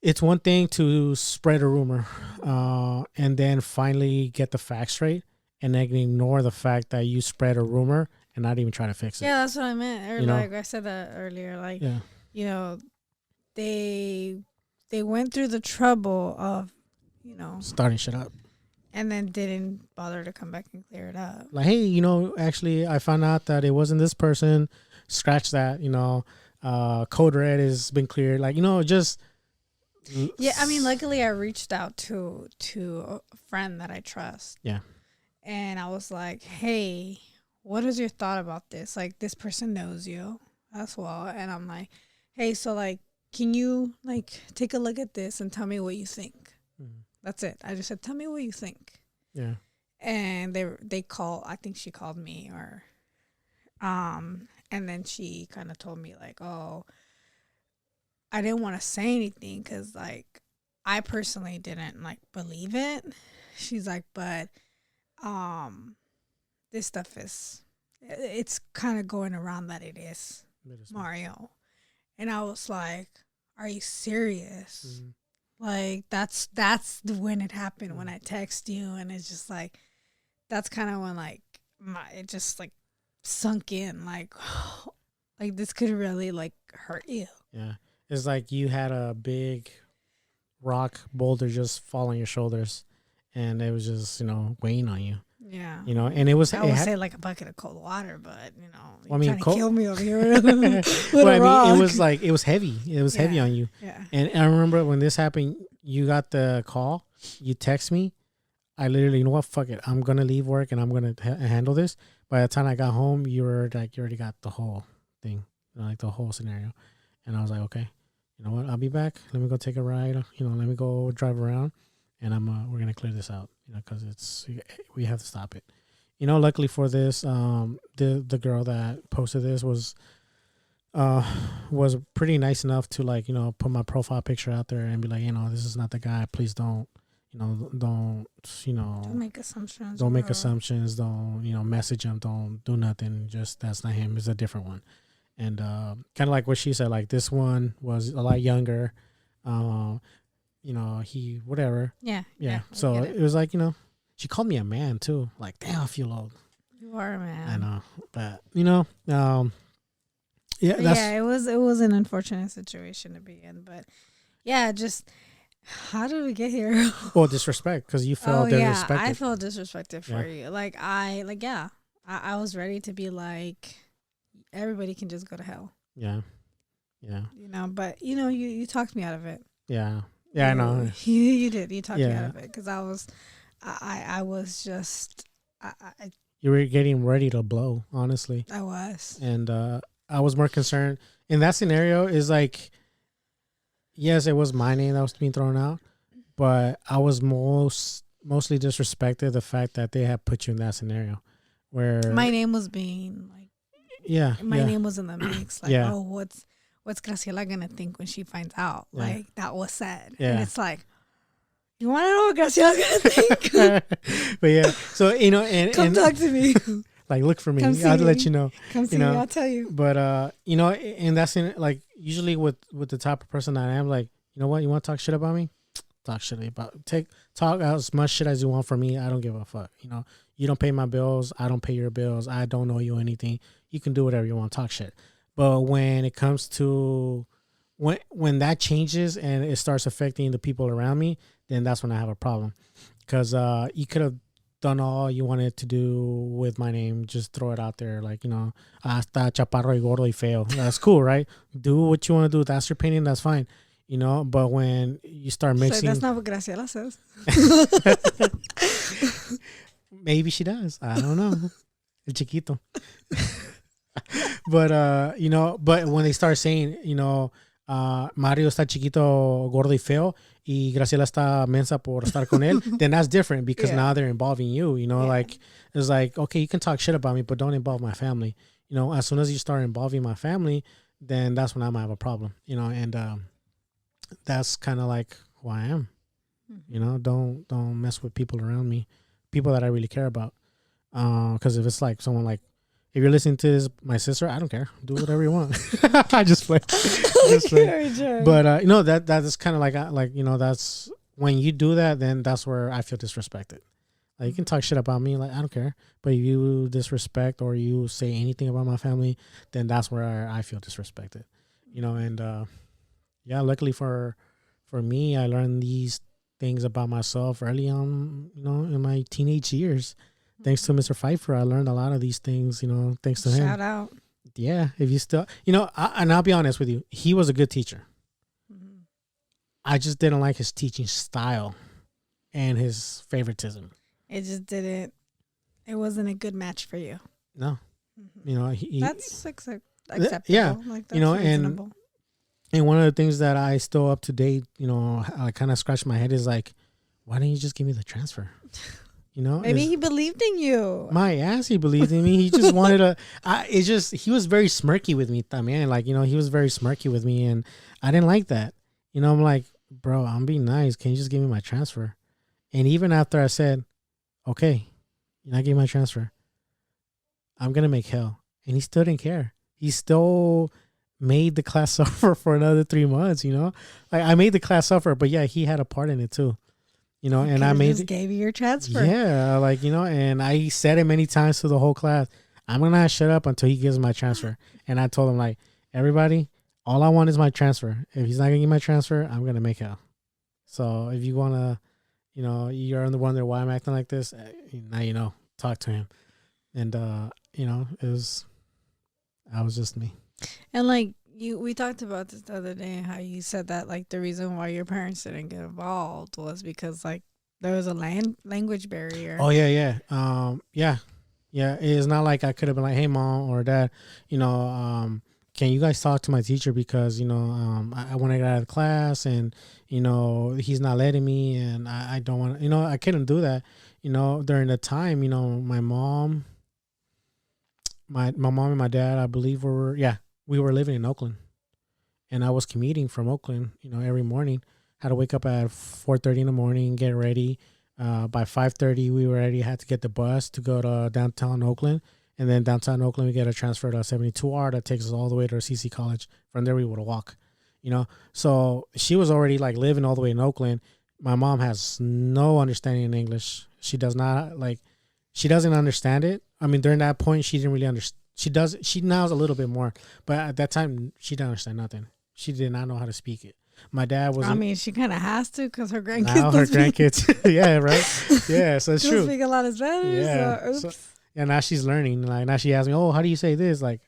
it's one thing to spread a rumor, and then finally get the facts straight, and then ignore the fact that you spread a rumor and not even try to fix it. Yeah, that's what I meant. Or like I said that earlier. Like, they went through the trouble of, starting shit up, and then didn't bother to come back and clear it up. Like, hey, actually, I found out that it wasn't this person. Scratch that. Code red has been cleared. Like, just. Yeah, I mean, luckily I reached out to a friend that I trust. Yeah. And I was like, hey, what is your thought about this? Like, this person knows you as well. And I'm like, hey, so, like, can you, like, take a look at this and tell me what you think? Mm-hmm. That's it. I just said, tell me what you think. Yeah. And they call, I think she called me, or, and then she kind of told me, like, oh, I didn't want to say anything because, like, I personally didn't, like, believe it. She's like, but this stuff it's kind of going around that it is Mario. And I was like, are you serious? Mm-hmm. Like, that's when it happened, when I text you, and it's just like, that's kind of when, like, it just, like, sunk in, like, like, this could really, like, hurt you. Yeah. It's like you had a big rock boulder just fall on your shoulders, and it was just, weighing on you. Yeah. And it was. I would say like a bucket of cold water, but, I mean, trying to kill me over here with a rock. I mean, it was like, it was heavy. It was heavy on you. Yeah. And I remember when this happened, you got the call, you text me. I literally, what, fuck it. I'm going to leave work and I'm going to handle this. By the time I got home, you were like, you already got the whole thing, like the whole scenario. And I was like, okay. You know what? I'll be back. Let me go take a ride. Let me go drive around, and we're gonna clear this out. Because we have to stop it. Luckily for this, the girl that posted this was pretty nice enough to, like, put my profile picture out there and be like, this is not the guy. Please don't make assumptions. Don't make assumptions. Don't message him. Don't do nothing. Just, that's not him. It's a different one. And kind of like what she said, like, this one was a lot younger. He, whatever. Yeah. So it was like, she called me a man too. Like, damn, I feel old. You are a man. I know. But, it was an unfortunate situation to be in. But, yeah, just, how did we get here? Well, disrespect, because you felt disrespected. I felt disrespected for you. Like, I was ready to be like, everybody can just go to hell. Yeah. But you talked me out of it. Yeah. I know. You did. You talked me out of it, because I was just. You were getting ready to blow. Honestly, I was, and I was more concerned in that scenario. Is like, yes, it was my name that was being thrown out, but I was mostly disrespected the fact that they had put you in that scenario, where my name was being like. Yeah. My name was in the mix. Like, oh, what's Graciela gonna think when she finds out? Yeah. Like, that was said. Yeah. And it's like, you want to know what Graciela's gonna think? But yeah, so and come talk to me. Like, look for me. I'll let you know. Come see me. I'll tell you. But and that's like, usually with the type of person that I am, like, you know what? You want to talk shit about me? Talk shit about. Talk as much shit as you want from me. I don't give a fuck. You don't pay my bills. I don't pay your bills. I don't owe you anything. You can do whatever you want. Talk shit. But when it comes to when that changes and it starts affecting the people around me, then that's when I have a problem. Because you could have done all you wanted to do with my name, just throw it out there, like, hasta chaparro y gordo y feo. That's cool, right? Do what you want to do. That's your opinion. That's fine. But when you start mixing, so that's not what Graciela says. Maybe she does. I don't know. El chiquito. But when they start saying, Mario está chiquito, gordo y feo, y Graciela está mensa por estar con él, then that's different because now they're involving you, like, it's like, okay, you can talk shit about me, but don't involve my family. As soon as you start involving my family, then that's when I might have a problem, and that's kind of like who I am. Don't mess with people around me, people that I really care about. Because if it's like someone like, if you're listening to this, my sister, I don't care. Do whatever you want. I just play. But that is kind of like that's when you do that, then that's where I feel disrespected. Like, you can talk shit about me, like, I don't care. But if you disrespect or you say anything about my family, then that's where I feel disrespected. And luckily for me, I learned these things about myself early on, in my teenage years. Thanks to Mr. Pfeiffer, I learned a lot of these things, thanks to him. Shout out. Yeah, if you still, and I'll be honest with you, he was a good teacher. Mm-hmm. I just didn't like his teaching style and his favoritism. It just didn't, it wasn't a good match for you. No. Mm-hmm. That's acceptable. Yeah. Like, that's reasonable. And one of the things that I still up to date, I kind of scratch my head is like, why didn't you just give me the transfer? Maybe he believed in you. My ass, he believed in me. He just wanted he was very smirky with me, man. Like, he was very smirky with me, and I didn't like that. I'm like, bro, I'm being nice. Can you just give me my transfer? And even after I said, okay, you're not giving my transfer, I'm going to make hell. And he still didn't care. He still made the class suffer for another 3 months, Like, I made the class suffer, but yeah, he had a part in it too. And I just gave you your transfer. Yeah, like, and I said it many times to the whole class, I'm going to shut up until he gives my transfer. And I told him, like, everybody, all I want is my transfer. If he's not going to give my transfer, I'm going to make hell. So if you want to, you're on the wonder why I'm acting like this, now talk to him. And, I was just me. And, like, we talked about this the other day, how you said that, like, the reason why your parents didn't get involved was because, like, there was a language barrier. Oh, yeah. Yeah. It's not like I could have been like, hey, mom or dad, can you guys talk to my teacher because, I want to get out of class and, he's not letting me and I don't want to, I couldn't do that. During the time, my mom and my dad, I believe we were living in Oakland, and I was commuting from Oakland, every morning. Had to wake up at 4:30 in the morning, get ready. By 5:30, we already had to get the bus to go to downtown Oakland. And then downtown Oakland, we get a transfer to 72R that takes us all the way to CC College. From there, we would walk, So she was already, like, living all the way in Oakland. My mom has no understanding in English. She doesn't understand it. I mean, during that point, she didn't really understand. She knows a little bit more, but at that time, she didn't understand nothing. She did not know how to speak it. My dad was. I mean, she kind of has to because her grandkids. Now her grandkids, yeah, right, yeah. So it's true. Speak a lot of Spanish. Yeah. So, yeah. Now she's learning. Like, now she asks me, "Oh, how do you say this?" Like,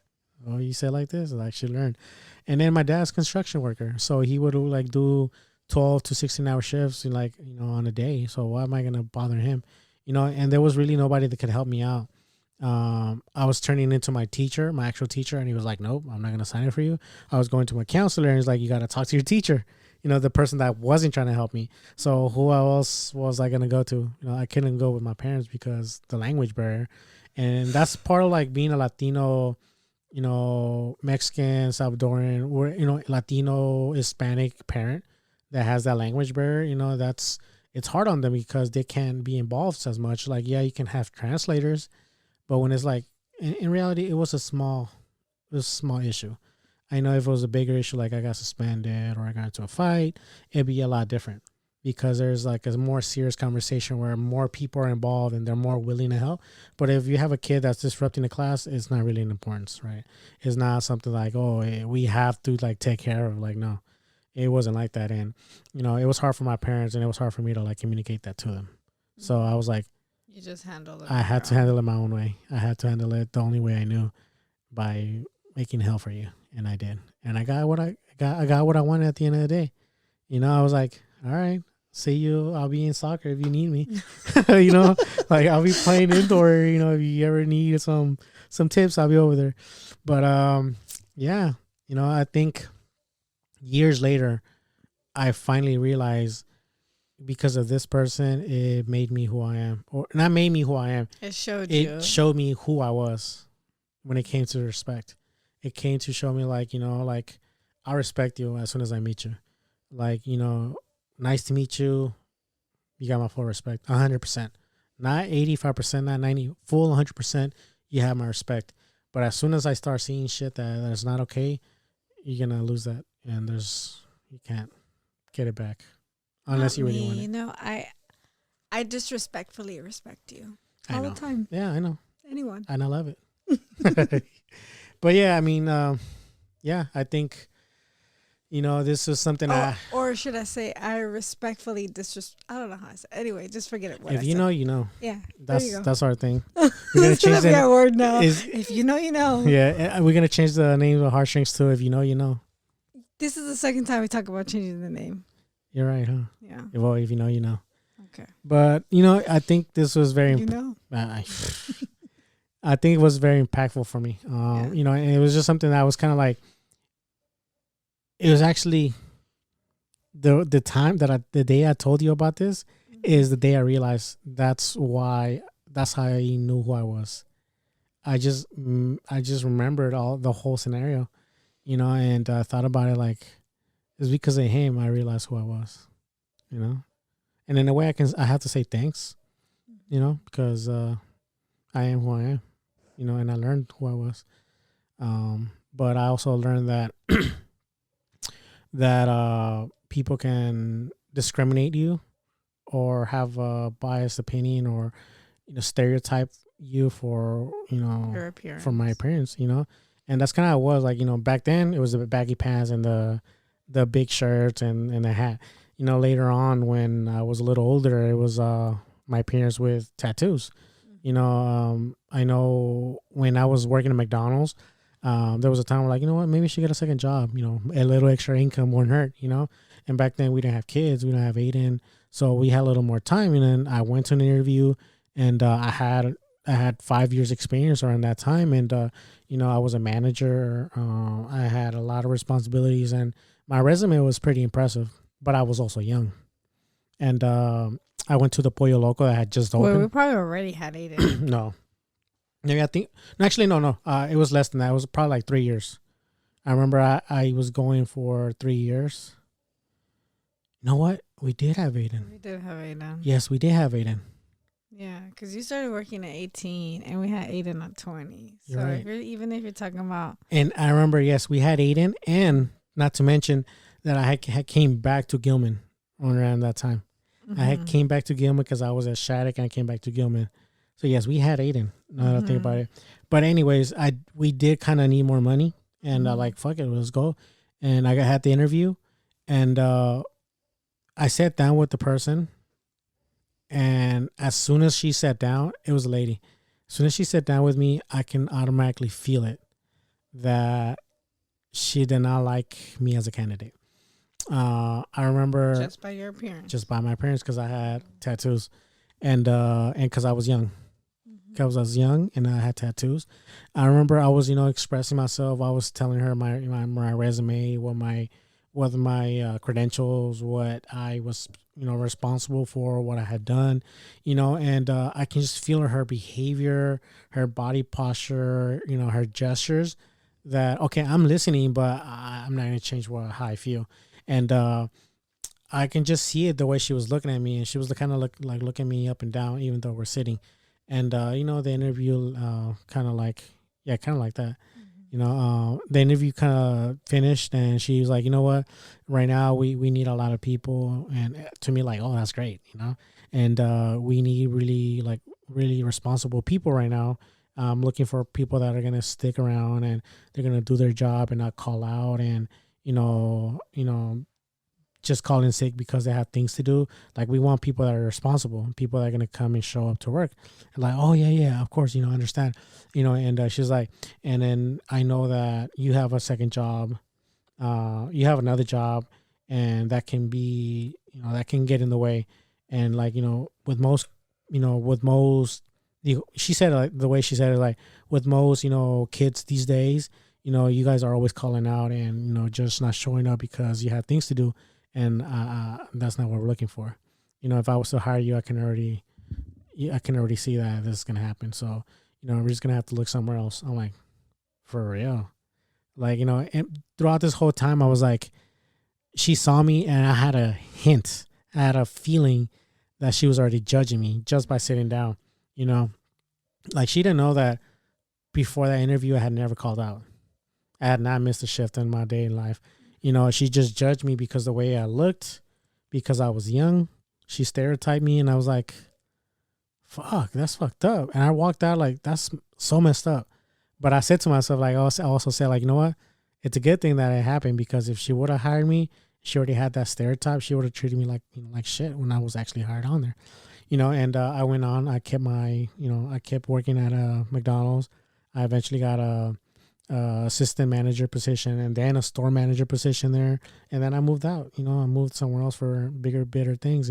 "Oh, you say it like this." Like, she learned. And then my dad's a construction worker, so he would, like, do 12 to 16-hour shifts, like, on a day. So why am I gonna bother him? And there was really nobody that could help me out. I was turning into my actual teacher, and he was like, nope, I'm not going to sign it for you. I was going to my counselor, and he's like, you got to talk to your teacher, the person that wasn't trying to help me. So who else was I going to go to? I couldn't go with my parents because the language barrier. And that's part of, like, being a Latino, Mexican, Salvadoran, or, Latino, Hispanic parent that has that language barrier. It's hard on them because they can't be involved as much. Like, yeah, you can have translators, but when it's like, in reality, it was a small issue. I know if it was a bigger issue, like I got suspended or I got into a fight, it'd be a lot different. because there's like a more serious conversation where more people are involved and they're more willing to help. But if you have a kid that's disrupting the class, it's not really an importance, right? It's not something like, oh, we have to like take care of. Like, no, it wasn't like that. And, you know, it was hard for my parents and it was hard for me to like communicate that to them. So I was like, you just handled it. I had to handle it my own way. I had to handle it the only way I knew, by making hell for you. And I did. And I got what I got what I wanted at the end of the day. You know, I was like, all right, see you. I'll be in soccer if you need me. You know, like I'll be playing indoor. You know, if you ever need some tips, I'll be over there. But yeah, you know, I think years later, I finally realized, because of this person, it made me who I am, or not made me who I am. It showed me who I was when it came to respect. It came to show me, like, you know, like, I respect you as soon as I meet you. Like, you know, nice to meet you. You got my full respect, 100%. Not 85%, not 90%, full 100%. You have my respect. But as soon as I start seeing shit that's not okay, you're gonna lose that, and you can't get it back unless you really want it. You know, I disrespectfully respect you all the time. Yeah, I know. Anyone. And I love it. But yeah, I mean, yeah, I think, you know, this is something or should I say, I respectfully I don't know how I say. Anyway, just forget it. If you know, you know. Yeah, that's our thing. We're gonna change that word now. If you know, you know. Yeah, we're gonna change the name of Heartstrings to If You Know, You Know. This is the second time we talk about changing the name. You're right, huh? Yeah. Well, if you know, you know. Okay. But you know, I think this was very. You know. I think it was very impactful for me. You know, and it was just something that was kind of like. It was actually the day I told you about this is the day I realized that's how I knew who I was. I just remembered the whole scenario, you know, and I thought about it like it's because of him I realized who I was, you know, and in a way I have to say thanks, you know, because I am who I am, you know, and I learned who I was, but I also learned that. That people can discriminate you or have a biased opinion or, you know, stereotype you for, you know, your appearance. For my appearance, you know. And that's kind of how it was. Like, you know, back then it was the baggy pants and the big shirts and the hat. You know, later on when I was a little older, it was my appearance with tattoos. You know, I know when I was working at McDonald's, there was a time where, like, you know what, maybe I should get a second job, you know, a little extra income won't hurt, you know. And back then we didn't have kids, we didn't have Aiden, so we had a little more time. And then I went to an interview, and I had 5 years experience around that time, and you know, I was a manager. I had a lot of responsibilities, and my resume was pretty impressive, but I was also young. And I went to the Pollo Loco that had just opened. Well, we probably already had Aiden. No. Maybe I think actually no. It was less than that. It was probably like 3 years. I remember I was going for 3 years. You know what? We did have Aiden. We did have Aiden. Yes, we did have Aiden. Yeah, because you started working at 18 and we had Aiden at 20. So you're right. Even if you're talking about. And I remember, yes, we had Aiden, and not to mention that I had came back to Gilman around that time. Mm-hmm. I had came back to Gilman because I was at Shattuck and I came back to Gilman. So yes, we had Aiden. Now that I think about it. But anyways, we did kind of need more money, and like, fuck it, let's go. And I had the interview, and I sat down with the person, and as soon as she sat down, it was a lady. As soon as she sat down with me, I can automatically feel it that she did not like me as a candidate. I remember just by your appearance, just by my appearance, because I had tattoos, and because I was young. Because I was young and I had tattoos. I remember I was, you know, expressing myself. I was telling her my resume, what my credentials, what I was, you know, responsible for, what I had done, you know, and I can just feel her behavior, her body posture, you know, her gestures. That okay, I'm listening, but I'm not gonna change how I feel, and I can just see it the way she was looking at me, and she was kind of looking me up and down, even though we're sitting. And, you know, the interview kind of like that. Mm-hmm. The interview kind of finished, and she was like, you know what, right now we need a lot of people, and to me, like, oh, that's great, and we need really responsible people right now. Looking for people that are gonna stick around and they're gonna do their job and not call out and just call in sick because they have things to do. Like, we want people that are responsible, people that are gonna come and show up to work. And like, oh yeah, of course, I understand, and she's like, and then I know that you have a second job, you have another job, and that can be, that can get in the way, and like, with most, she said, like, the way she said it, like, with most, kids these days, you guys are always calling out and just not showing up because you have things to do, and that's not what we're looking for. If I was to hire you, I can already see that this is gonna happen. So we're just gonna have to look somewhere else. I'm like, for real? Like, and throughout this whole time, I was like, she saw me, and I had a hint, I had a feeling that she was already judging me just by sitting down. Like, she didn't know that before that interview, I had never called out. I had not missed a shift in my day in life. She just judged me because the way I looked, because I was young. She stereotyped me, and I was like, fuck, that's fucked up. And I walked out like, that's so messed up. But I said to myself, like, I also said, like, you know what? It's a good thing that it happened, because if she would have hired me, she already had that stereotype. She would have treated me like, like shit when I was actually hired on there. And I went on. I kept I kept working at McDonald's. I eventually got a assistant manager position, and then a store manager position there, and then I moved out. I moved somewhere else for bigger, better things.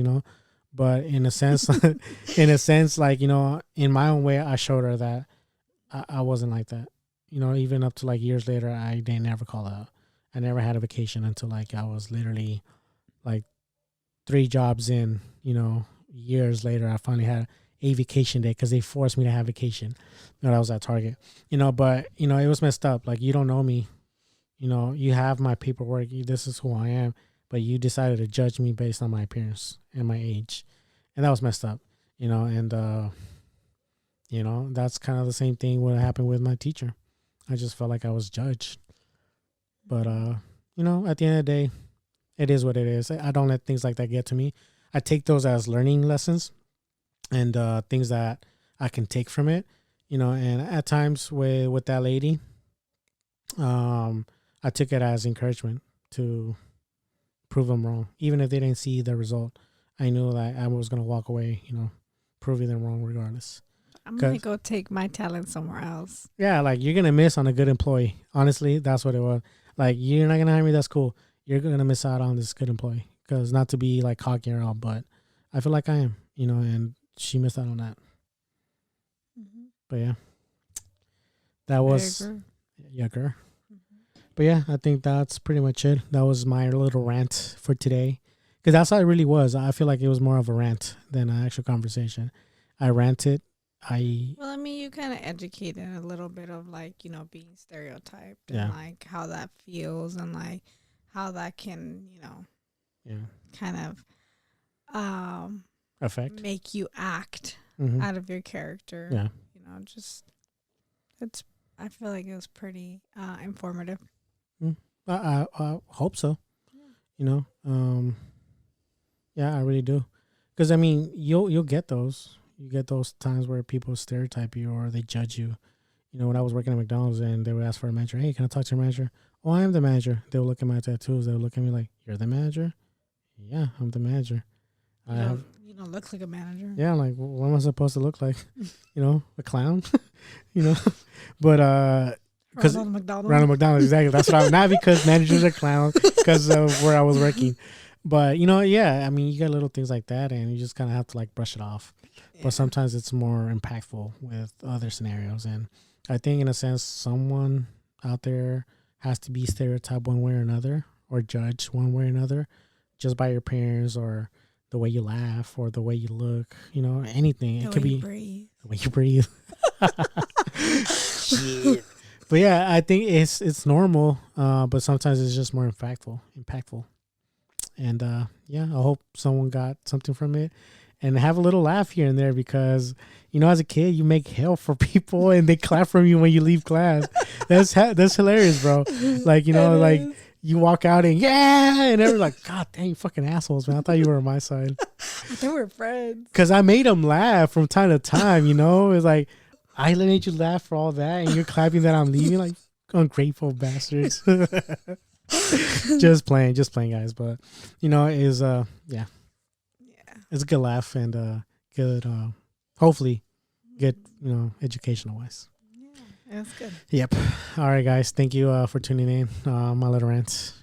But in a sense, like, in my own way, I showed her that I wasn't like that. Even up to like years later, they never called out. I never had a vacation until like I was literally like 3 jobs in. Years later, I finally had a vacation day because they forced me to have vacation when I was at Target. But it was messed up. Like, you don't know me. You have my paperwork. This is who I am. But you decided to judge me based on my appearance and my age, and that was messed up. And that's kind of the same thing what happened with my teacher. I just felt like I was judged. But at the end of the day, it is what it is. I don't let things like that get to me. I take those as learning lessons and things that I can take from it, and at times with that lady, I took it as encouragement to prove them wrong. Even if they didn't see the result, I knew that I was going to walk away, proving them wrong regardless. I'm going to go take my talent somewhere else. Yeah, like, you're going to miss on a good employee. Honestly, that's what it was. Like, you're not going to hire me, that's cool. You're going to miss out on this good employee. Because, not to be like cocky or all, but I feel like I am, and she missed out on that. Mm-hmm. But yeah, that was yucker. Mm-hmm. But yeah, I think that's pretty much it. That was my little rant for today, because that's how it really was. I feel like it was more of a rant than an actual conversation. I ranted. Well, I mean, you kind of educated a little bit of like, being stereotyped and like how that feels and like how that can, kind of affect, make you act out of your character. Yeah. I feel like it was pretty informative. I hope so. Yeah. Yeah, I really do. Because, I mean, you'll get those. You get those times where people stereotype you or they judge you. When I was working at McDonald's and they would ask for a manager, hey, can I talk to your manager? Oh, I am the manager. They would look at my tattoos. They would look at me like, you're the manager? Yeah, I'm the manager. You don't look like a manager. Yeah, like, what am I supposed to look like? A clown? But because Ronald McDonald, exactly. That's what I'm not, because managers are clowns, because of where I was working. But yeah, I mean, you got little things like that, and you just kind of have to like brush it off. Yeah. But sometimes it's more impactful with other scenarios, and I think in a sense, someone out there has to be stereotyped one way or another, or judged one way or another, just by your appearance or the way you laugh or the way you look. Anything. It could be the way you breathe. Shit. But yeah, I think it's normal, but sometimes it's just more impactful. And yeah, I hope someone got something from it. and have a little laugh here and there, because as a kid you make hell for people and they clap for you when you leave class. That's hilarious, bro. Like like you walk out and and they're like, God dang, you fucking assholes, man. I thought you were on my side. I thought we were friends. Because I made them laugh from time to time. It's like, I made you laugh for all that, and you're clapping that I'm leaving, like ungrateful bastards. just playing, guys. But it's a good laugh and good, hopefully good, educational wise. Yeah, that's good. Yep. All right, guys. Thank you for tuning in. My little rants.